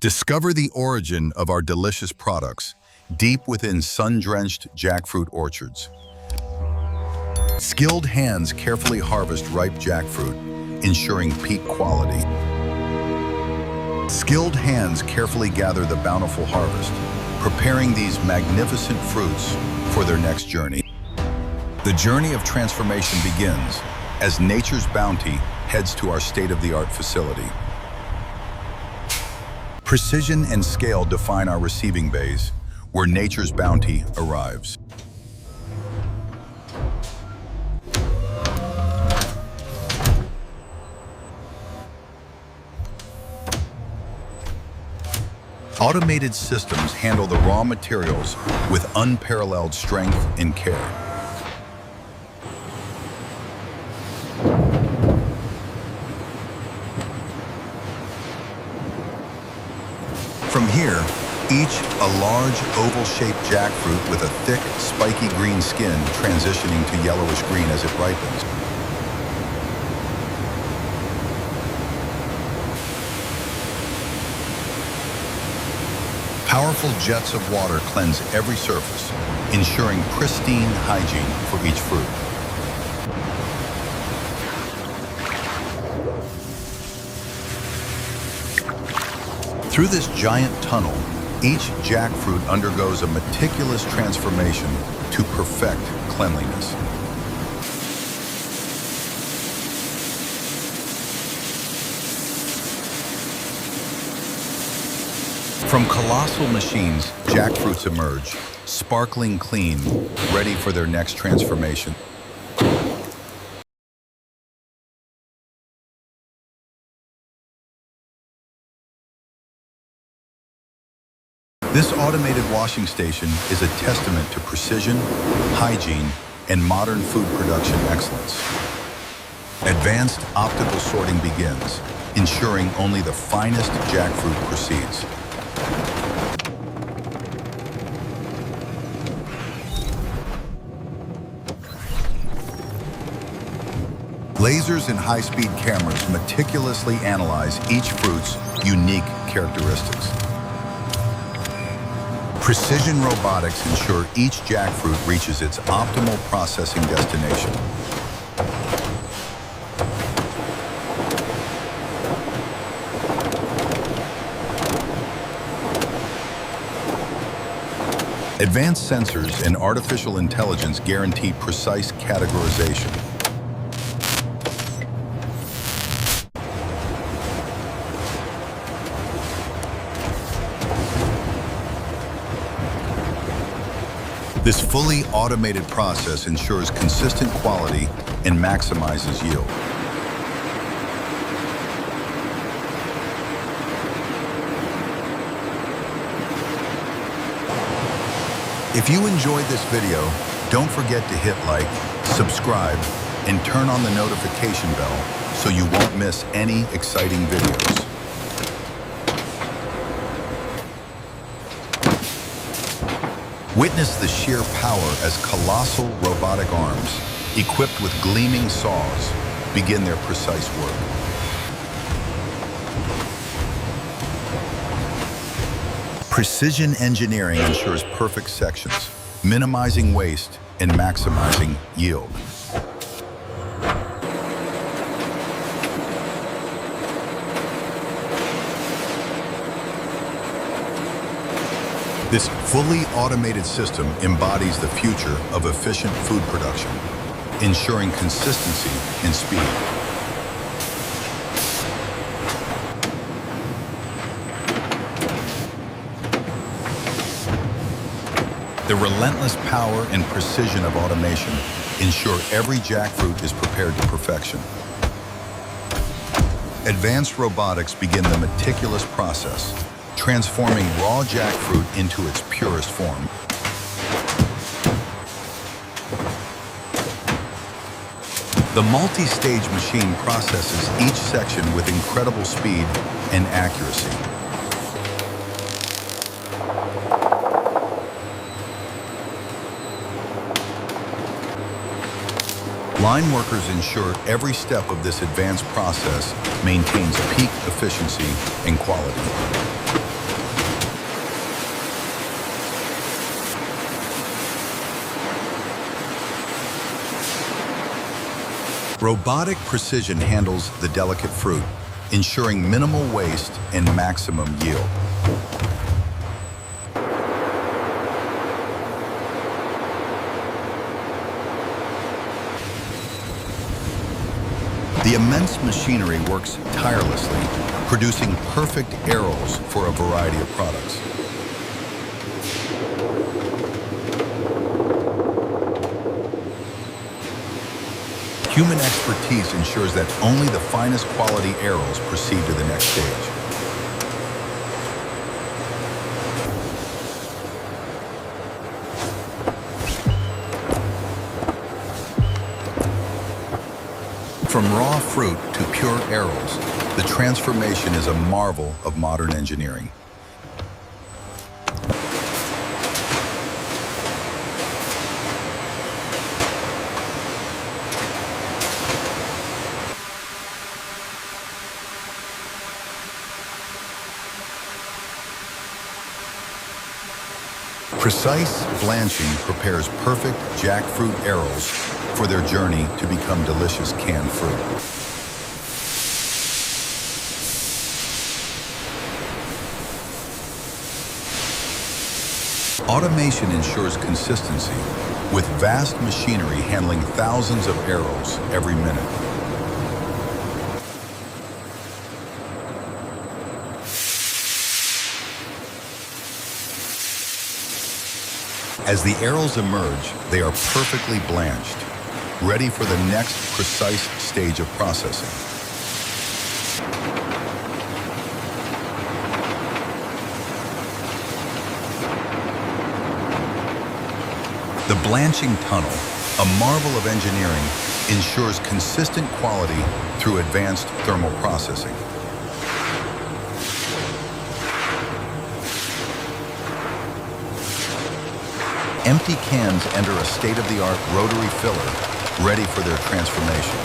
Discover the origin of our delicious products deep within sun-drenched jackfruit orchards. Skilled hands carefully harvest ripe jackfruit, ensuring peak quality. Skilled hands carefully gather the bountiful harvest, preparing these magnificent fruits for their next journey. The journey of transformation begins as nature's bounty heads to our state-of-the-art facility. Precision and scale define our receiving bays, where nature's bounty arrives. Automated systems handle the raw materials with unparalleled strength and care. From here, each a large oval-shaped jackfruit with a thick, spiky green skin transitioning to yellowish green as it ripens. Powerful jets of water cleanse every surface, ensuring pristine hygiene for each fruit. Through this giant tunnel, each jackfruit undergoes a meticulous transformation to perfect cleanliness. From colossal machines, jackfruits emerge, sparkling clean, ready for their next transformation. This automated washing station is a testament to precision, hygiene, and modern food production excellence. Advanced optical sorting begins, ensuring only the finest jackfruit proceeds. Lasers and high-speed cameras meticulously analyze each fruit's unique characteristics. Precision robotics ensure each jackfruit reaches its optimal processing destination. Advanced sensors and artificial intelligence guarantee precise categorization. This fully automated process ensures consistent quality and maximizes yield. If you enjoyed this video, don't forget to hit like, subscribe, and turn on the notification bell so you won't miss any exciting videos. Witness the sheer power as colossal robotic arms, equipped with gleaming saws, begin their precise work. Precision engineering ensures perfect sections, minimizing waste and maximizing yield. This fully automated system embodies the future of efficient food production, ensuring consistency and speed. The relentless power and precision of automation ensure every jackfruit is prepared to perfection. Advanced robotics begin the meticulous process, transforming raw jackfruit into its purest form. The multi-stage machine processes each section with incredible speed and accuracy. Line workers ensure every step of this advanced process maintains peak efficiency and quality. Robotic precision handles the delicate fruit, ensuring minimal waste and maximum yield. The immense machinery works tirelessly, producing perfect arrows for a variety of products. Human expertise ensures that only the finest quality arrows proceed to the next stage. From raw fruit to pure arrows, the transformation is a marvel of modern engineering. Precise blanching prepares perfect jackfruit arrows for their journey to become delicious canned fruit. Automation ensures consistency, with vast machinery handling thousands of arrows every minute. As the arrows emerge, they are perfectly blanched, ready for the next precise stage of processing. The blanching tunnel, a marvel of engineering, ensures consistent quality through advanced thermal processing. Empty cans enter a state-of-the-art rotary filler, ready for their transformation.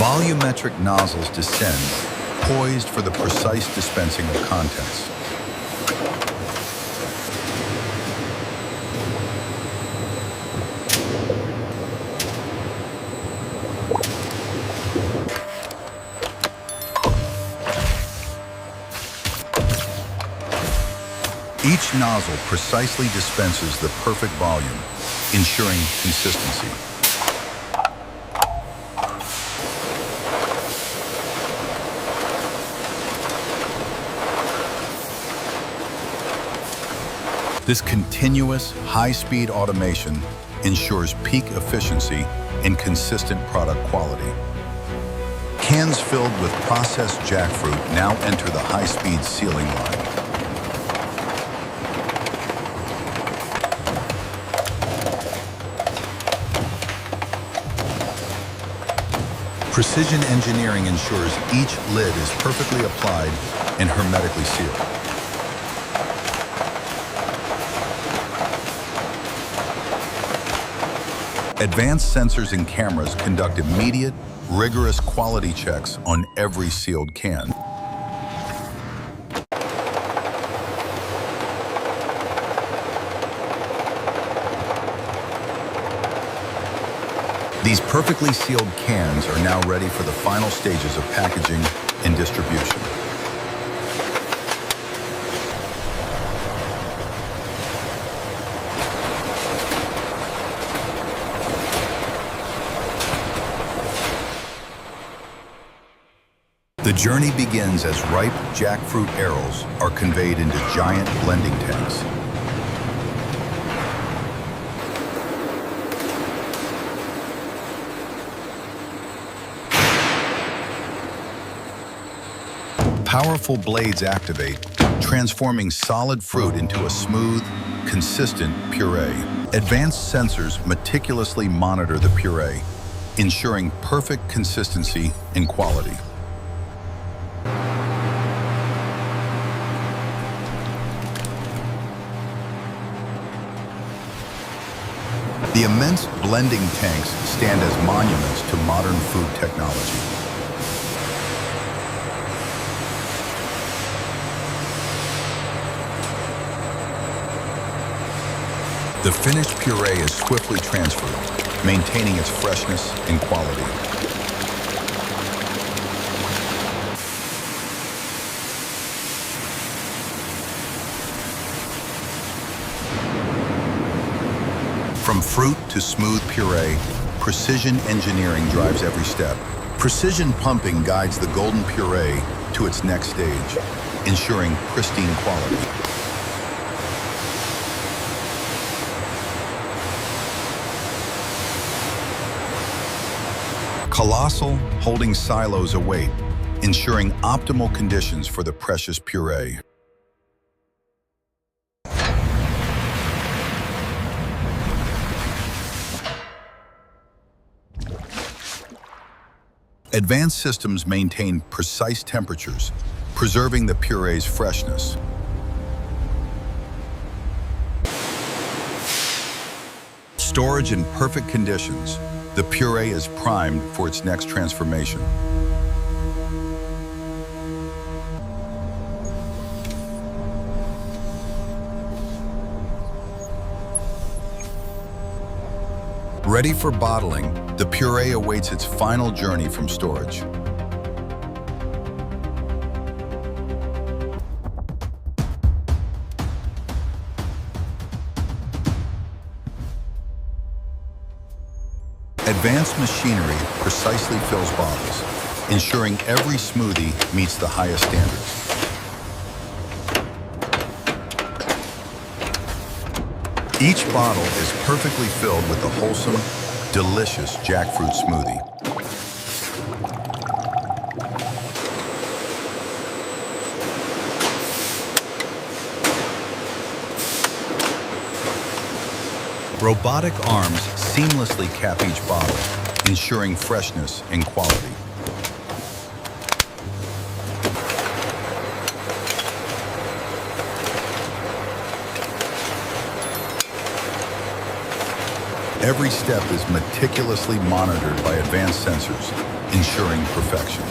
Volumetric nozzles descend, poised for the precise dispensing of contents. Each nozzle precisely dispenses the perfect volume, ensuring consistency. This continuous, high-speed automation ensures peak efficiency and consistent product quality. Cans filled with processed jackfruit now enter the high-speed sealing line. Precision engineering ensures each lid is perfectly applied and hermetically sealed. Advanced sensors and cameras conduct immediate, rigorous quality checks on every sealed can. These perfectly sealed cans are now ready for the final stages of packaging and distribution. The journey begins as ripe jackfruit arrows are conveyed into giant blending tanks. Powerful blades activate, transforming solid fruit into a smooth, consistent puree. Advanced sensors meticulously monitor the puree, ensuring perfect consistency and quality. The immense blending tanks stand as monuments to modern food technology. The finished puree is swiftly transferred, maintaining its freshness and quality. From fruit to smooth puree, precision engineering drives every step. Precision pumping guides the golden puree to its next stage, ensuring pristine quality. Colossal, holding silos await, ensuring optimal conditions for the precious puree. Advanced systems maintain precise temperatures, preserving the puree's freshness. Storage in perfect conditions, the puree is primed for its next transformation. Ready for bottling, the puree awaits its final journey from storage. Advanced machinery precisely fills bottles, ensuring every smoothie meets the highest standards. Each bottle is perfectly filled with a wholesome, delicious jackfruit smoothie. Robotic arms seamlessly cap each bottle, ensuring freshness and quality. Every step is meticulously monitored by advanced sensors, ensuring perfection.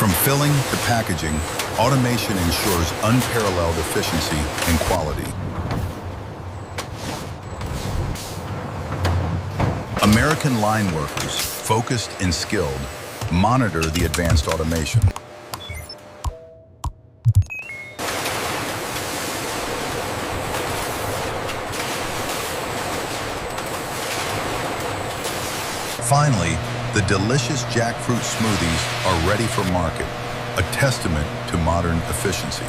From filling to packaging, automation ensures unparalleled efficiency and quality. American line workers, focused and skilled, monitor the advanced automation. Finally, the delicious jackfruit smoothies are ready for market, a testament to modern efficiency.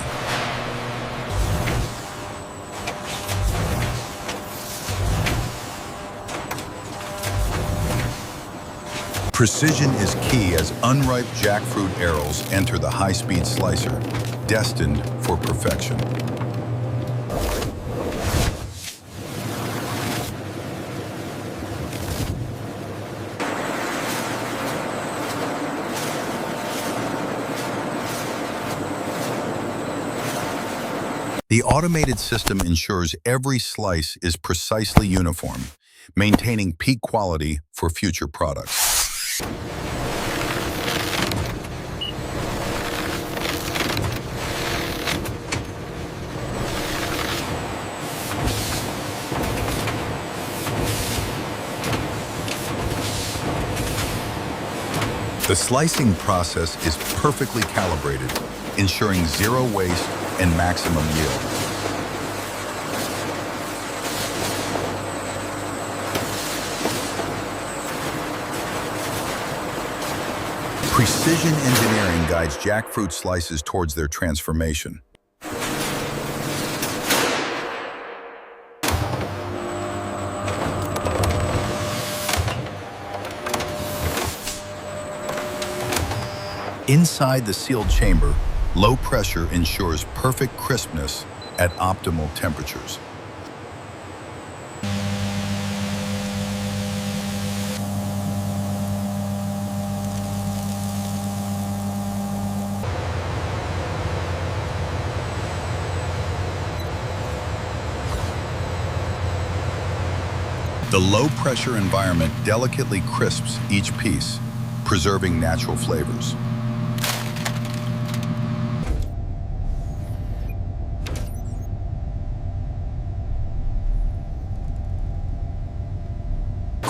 Precision is key as unripe jackfruit arils enter the high-speed slicer, destined for perfection. The automated system ensures every slice is precisely uniform, maintaining peak quality for future products. The slicing process is perfectly calibrated, ensuring zero waste and maximum yield. Precision engineering guides jackfruit slices towards their transformation. Inside the sealed chamber, low pressure ensures perfect crispness at optimal temperatures. The low-pressure environment delicately crisps each piece, preserving natural flavors.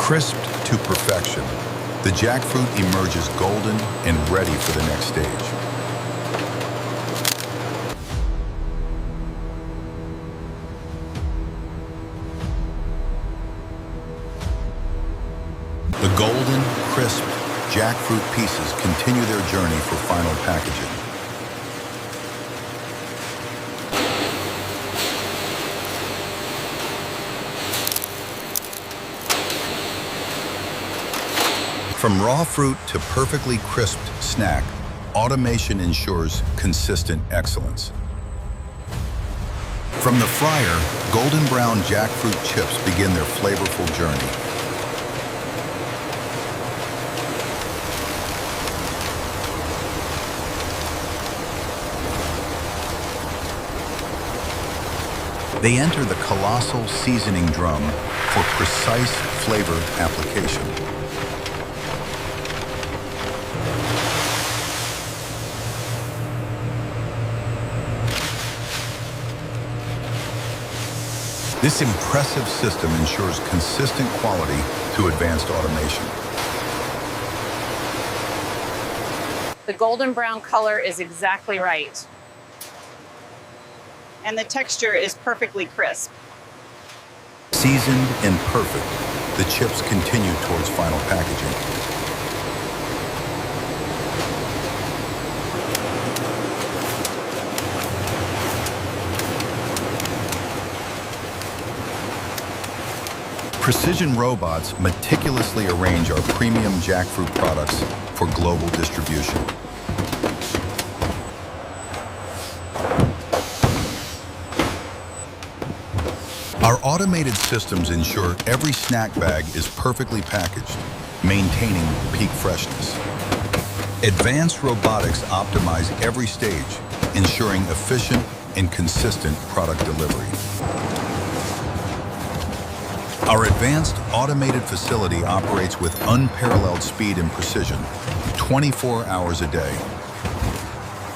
Crisped to perfection, the jackfruit emerges golden and ready for the next stage. The golden, crisp jackfruit pieces continue their journey for final packaging. From raw fruit to perfectly crisped snack, automation ensures consistent excellence. From the fryer, golden brown jackfruit chips begin their flavorful journey. They enter the colossal seasoning drum for precise flavor application. This impressive system ensures consistent quality to advanced automation. The golden brown color is exactly right. And the texture is perfectly crisp. Seasoned and perfect, the chips continue towards final packaging. Precision robots meticulously arrange our premium jackfruit products for global distribution. Our automated systems ensure every snack bag is perfectly packaged, maintaining peak freshness. Advanced robotics optimize every stage, ensuring efficient and consistent product delivery. Our advanced automated facility operates with unparalleled speed and precision, 24 hours a day,